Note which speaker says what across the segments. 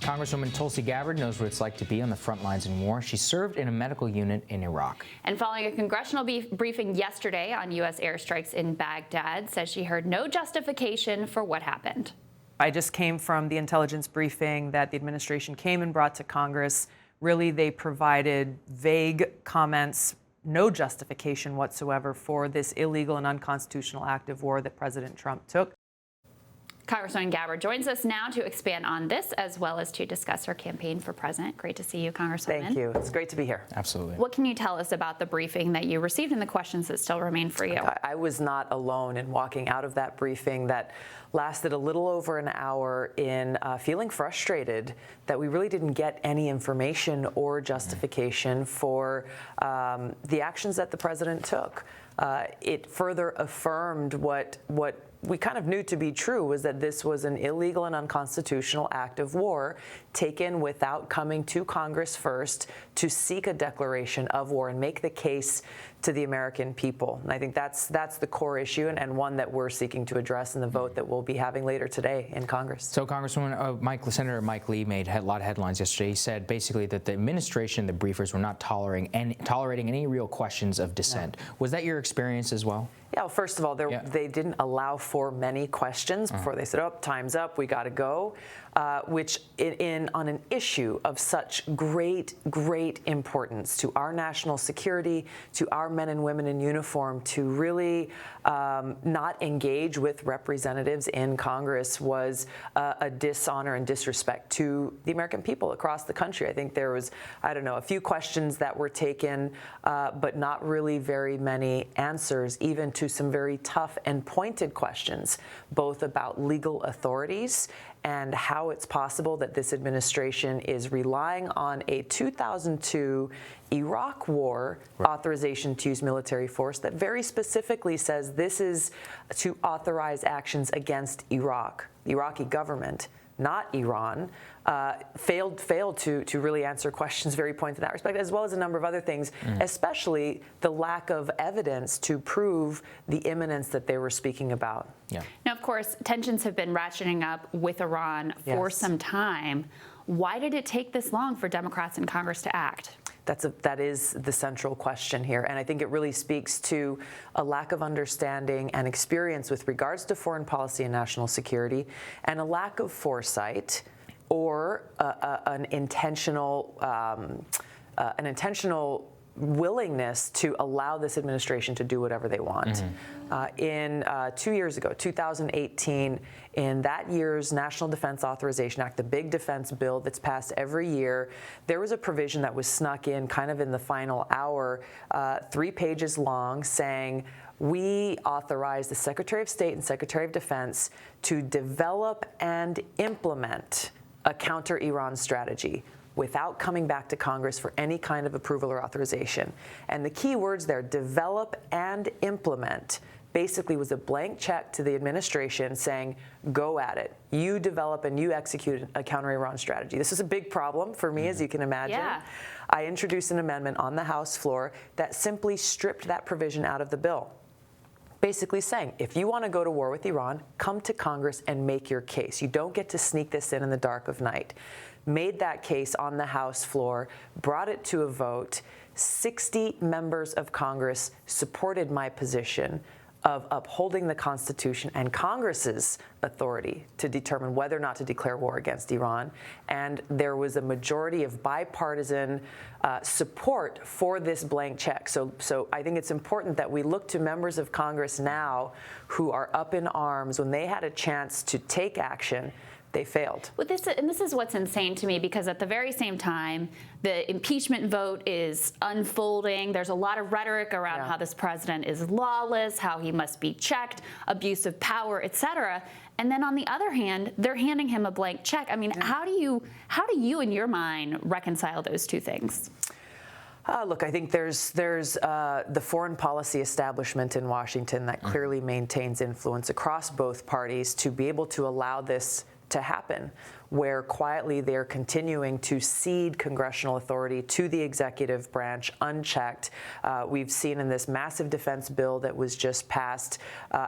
Speaker 1: Congresswoman Tulsi Gabbard knows what it's like to be on the front lines in war. She served in a medical unit in Iraq.
Speaker 2: And following a congressional briefing yesterday on U.S. airstrikes in Baghdad, says she heard no justification for what happened.
Speaker 3: I just came from the intelligence briefing that the administration came and brought to Congress. Really, they provided vague comments, no justification whatsoever for this illegal and unconstitutional act of war that President Trump took.
Speaker 2: Congresswoman Gabbard joins us now to expand on this, as well as to discuss her campaign for president. Great to see you, Congresswoman.
Speaker 3: Thank you. It's great to be here.
Speaker 1: Absolutely.
Speaker 2: What can you tell us about the briefing that you received and the questions that still remain for you?
Speaker 3: I was not alone in walking out of that briefing that lasted a little over an hour in feeling frustrated that we really didn't get any information or justification for the actions that the president took. It further affirmed what we kind of knew to be true, was that this was an illegal and unconstitutional act of war taken without coming to Congress first to seek a declaration of war and make the case to the American people. And I think that's the core issue and one that we're seeking to address in the vote that we'll be having later today in Congress.
Speaker 1: So Congresswoman, Senator Mike Lee made a lot of headlines yesterday. He said basically that the administration, the briefers, were not tolerating any real questions of dissent. No. Was that your experience as well?
Speaker 3: Yeah, well, first of all, they didn't allow for many questions before they said, oh, time's up, we got to go, which on an issue of such great importance to our national security, to our men and women in uniform, to really not engage with representatives in Congress was a dishonor and disrespect to the American people across the country. I think there was, a few questions that were taken, but not really very many answers, even to some very tough and pointed questions, both about legal authorities and how it's possible that this administration is relying on a 2002 Iraq war authorization to use military force that very specifically says this is to authorize actions against Iraq, the Iraqi government, not Iran. Failed to really answer questions very pointed in that respect, as well as a number of other things, especially the lack of evidence to prove the imminence that they were speaking about.
Speaker 1: Yeah.
Speaker 2: Now, of course, tensions have been ratcheting up with Iran for some time. Why did it take this long for Democrats in Congress to act?
Speaker 3: That is the central question here, and I think it really speaks to a lack of understanding and experience with regards to foreign policy and national security, and a lack of foresight or an intentional willingness to allow this administration to do whatever they want. 2 years ago, 2018, in that year's National Defense Authorization Act, the big defense bill that's passed every year, there was a provision that was snuck in kind of in the final hour, 3 pages long, saying, we authorize the Secretary of State and Secretary of Defense to develop and implement a counter-Iran strategy without coming back to Congress for any kind of approval or authorization. And the key words there, develop and implement, basically was a blank check to the administration saying, go at it. You develop and you execute a counter-Iran strategy. This is a big problem for me, as you can imagine.
Speaker 2: Yeah.
Speaker 3: I introduced an amendment on the House floor that simply stripped that provision out of the bill, basically saying, if you want to go to war with Iran, come to Congress and make your case. You don't get to sneak this in the dark of night. Made that case on the House floor, brought it to a vote. 60 members of Congress supported my position of upholding the Constitution and Congress's authority to determine whether or not to declare war against Iran. And there was a majority of bipartisan support for this blank check. So I think it's important that we look to members of Congress now who are up in arms when they had a chance to take action. They failed.
Speaker 2: Well, this is what's insane to me, because at the very same time, the impeachment vote is unfolding. There's a lot of rhetoric around how this president is lawless, how he must be checked, abuse of power, et cetera. And then on the other hand, they're handing him a blank check. I mean, how do you in your mind reconcile those two things?
Speaker 3: Look, I think there's the foreign policy establishment in Washington that clearly maintains influence across both parties to be able to allow this to happen. where quietly they're continuing to cede congressional authority to the executive branch unchecked. We've seen in this massive defense bill that was just passed,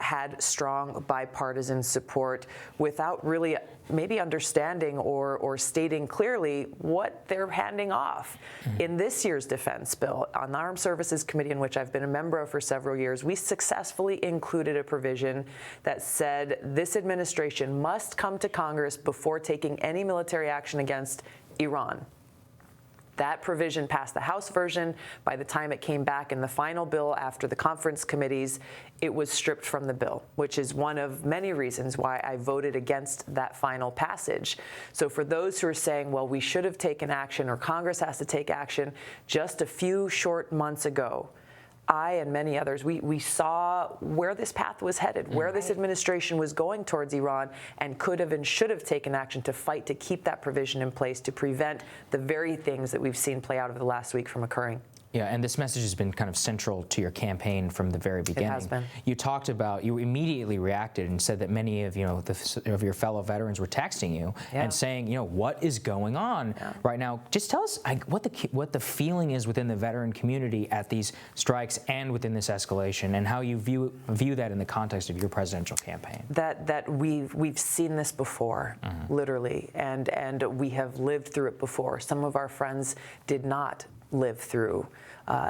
Speaker 3: had strong bipartisan support without really maybe understanding or stating clearly what they're handing off. In this year's defense bill, on the Armed Services Committee, in which I've been a member of for several years, we successfully included a provision that said this administration must come to Congress before taking any military action against Iran. That provision passed the House version. By the time it came back in the final bill after the conference committees, it was stripped from the bill, which is one of many reasons why I voted against that final passage. So for those who are saying, well, we should have taken action or Congress has to take action, just a few short months ago, I and many others, we saw where this path was headed, where this administration was going towards Iran, and could have and should have taken action to fight to keep that provision in place to prevent the very things that we've seen play out over the last week from occurring.
Speaker 1: Yeah, and this message has been kind of central to your campaign from the very beginning.
Speaker 3: It has been.
Speaker 1: You talked about, you immediately reacted and said that many of of your fellow veterans were texting you and saying, what is going on right now? Just tell us what the feeling is within the veteran community at these strikes and within this escalation, and how you view that in the context of your presidential campaign.
Speaker 3: That we've seen this before, literally, and we have lived through it before. Some of our friends did not live through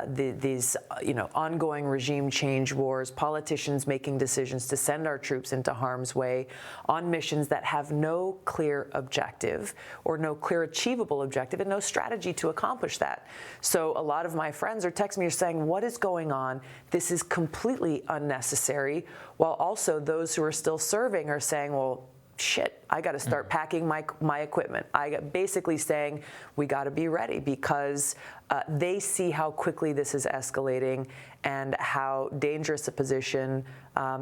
Speaker 3: these ongoing regime change wars, politicians making decisions to send our troops into harm's way on missions that have no clear objective or no clear achievable objective and no strategy to accomplish that. So a lot of my friends are texting me saying, what is going on? This is completely unnecessary, while also those who are still serving are saying, well, shit, I got to start packing my equipment. I got basically saying we got to be ready, because they see how quickly this is escalating and how dangerous a position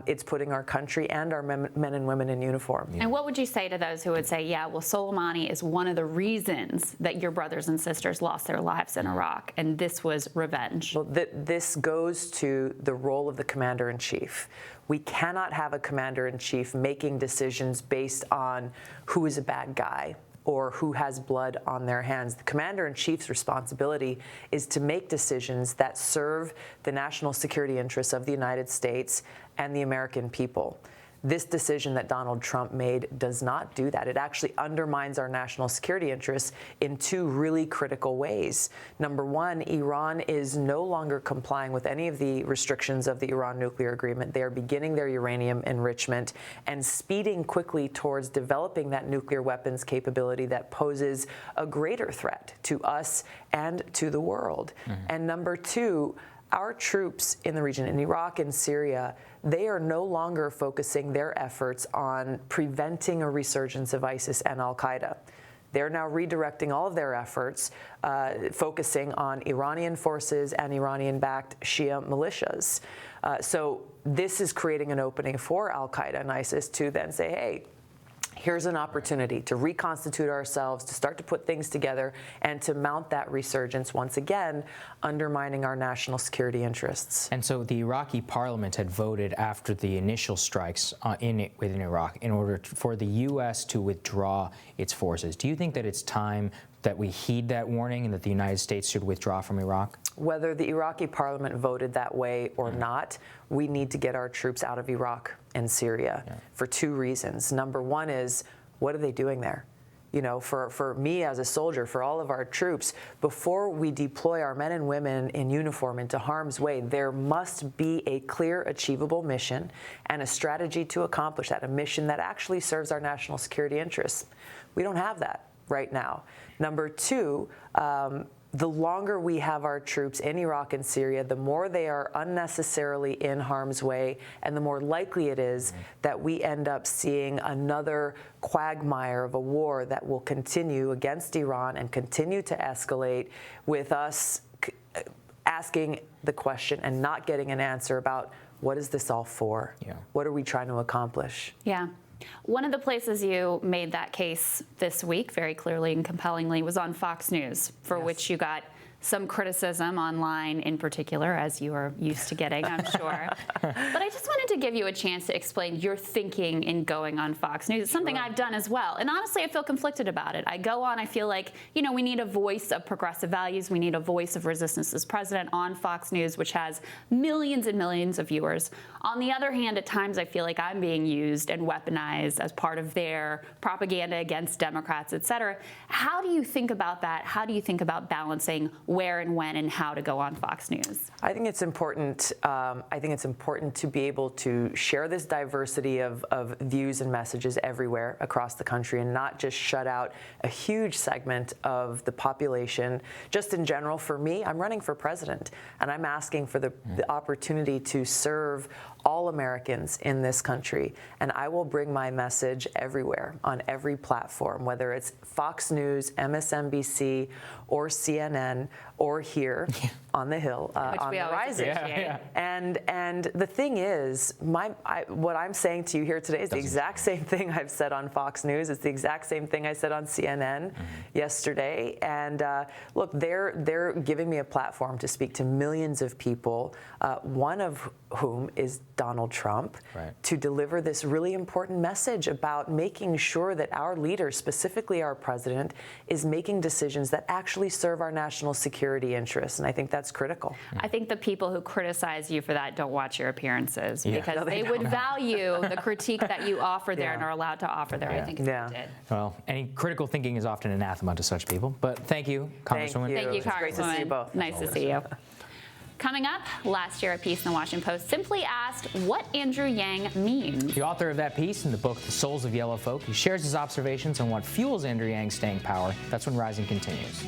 Speaker 3: it's putting our country and our men and women in uniform.
Speaker 2: And what would you say to those who would say, yeah, well, Soleimani is one of the reasons that your brothers and sisters lost their lives in Iraq, and this was revenge?
Speaker 3: Well, this goes to the role of the commander-in-chief. We cannot have a commander-in-chief making decisions based on who is a bad guy or who has blood on their hands. The commander-in-chief's responsibility is to make decisions that serve the national security interests of the United States and the American people. This decision that Donald Trump made does not do that. It actually undermines our national security interests in two really critical ways. Number one, Iran is no longer complying with any of the restrictions of the Iran nuclear agreement. They are beginning their uranium enrichment and speeding quickly towards developing that nuclear weapons capability that poses a greater threat to us and to the world. And number two, our troops in the region, in Iraq and Syria, they are no longer focusing their efforts on preventing a resurgence of ISIS and al-Qaeda. They're now redirecting all of their efforts, focusing on Iranian forces and Iranian-backed Shia militias. So this is creating an opening for al-Qaeda and ISIS to then say, hey, here's an opportunity to reconstitute ourselves, to start to put things together, and to mount that resurgence once again, undermining our national security interests.
Speaker 1: And so the Iraqi parliament had voted after the initial strikes within Iraq in order for the U.S. to withdraw its forces. Do you think that it's time that we heed that warning and that the United States should withdraw from Iraq?
Speaker 3: Whether the Iraqi parliament voted that way or not, we need to get our troops out of Iraq and Syria for two reasons. Number one is, what are they doing there? For me as a soldier, for all of our troops, before we deploy our men and women in uniform into harm's way, there must be a clear, achievable mission and a strategy to accomplish that, a mission that actually serves our national security interests. We don't have that right now. Number two, the longer we have our troops in Iraq and Syria, the more they are unnecessarily in harm's way, and the more likely it is that we end up seeing another quagmire of a war that will continue against Iran and continue to escalate, with us asking the question and not getting an answer about what is this all for? What are we trying to accomplish?
Speaker 2: Yeah. One of the places you made that case this week very clearly and compellingly was on Fox News, for which you got some criticism online in particular, as you are used to getting, I'm sure. But I just wanted to give you a chance to explain your thinking in going on Fox News. It's something I've done as well. And honestly, I feel conflicted about it. I go on, I feel like, you know, we need a voice of progressive values. We need a voice of resistance as president on Fox News, which has millions and millions of viewers. On the other hand, at times I feel like I'm being used and weaponized as part of their propaganda against Democrats, et cetera. How do you think about that? How do you think about balancing where and when and how to go on Fox News?
Speaker 3: I think it's important. I think it's important to be able to share this diversity of views and messages everywhere across the country, and not just shut out a huge segment of the population. Just in general, for me, I'm running for president, and I'm asking for the opportunity to serve all Americans in this country, and I will bring my message everywhere on every platform, whether it's Fox News, MSNBC, or CNN, or here on the Hill, on the Rising. And the thing is, what I'm saying to you here today is the exact same thing I've said on Fox News. It's the exact same thing I said on CNN yesterday. And look, they're giving me a platform to speak to millions of people, one of whom is Donald Trump, to deliver this really important message about making sure that our leader, specifically our president, is making decisions that actually serve our national security interests. And I think that's critical.
Speaker 2: I think the people who criticize you for that don't watch your appearances because they would value the critique that you offer there and are allowed to offer there. I think if you did.
Speaker 1: Well, any critical thinking is often anathema to such people. But thank you, Congresswoman.
Speaker 2: Thank you, Congresswoman.
Speaker 3: Great to see you both.
Speaker 2: Nice to see you. Coming up, last year a piece in the Washington Post simply asked what Andrew Yang means.
Speaker 1: The author of that piece in the book, The Souls of Yellow Folk, he shares his observations on what fuels Andrew Yang's staying power. That's when Rising continues.